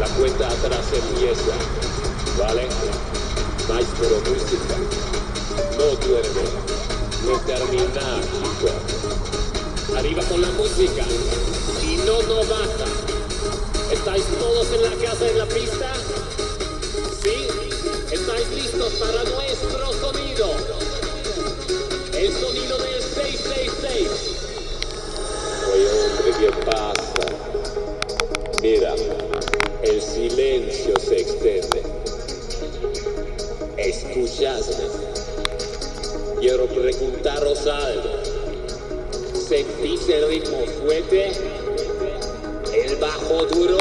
La cuenta atrás empieza, ¿vale? Maestro música, no duerme, no termina, chico. Arriba con la música, y no baja. ¿Estáis todos en la casa, en la pista? ¿Sí? ¿Estáis listos para nuestro sonido? El sonido del 666. Oye, hombre, ¿qué pasa? Mira, el silencio se extiende. Escuchadme. Quiero preguntaros algo. ¿Sentís el ritmo fuerte? ¿El bajo duro?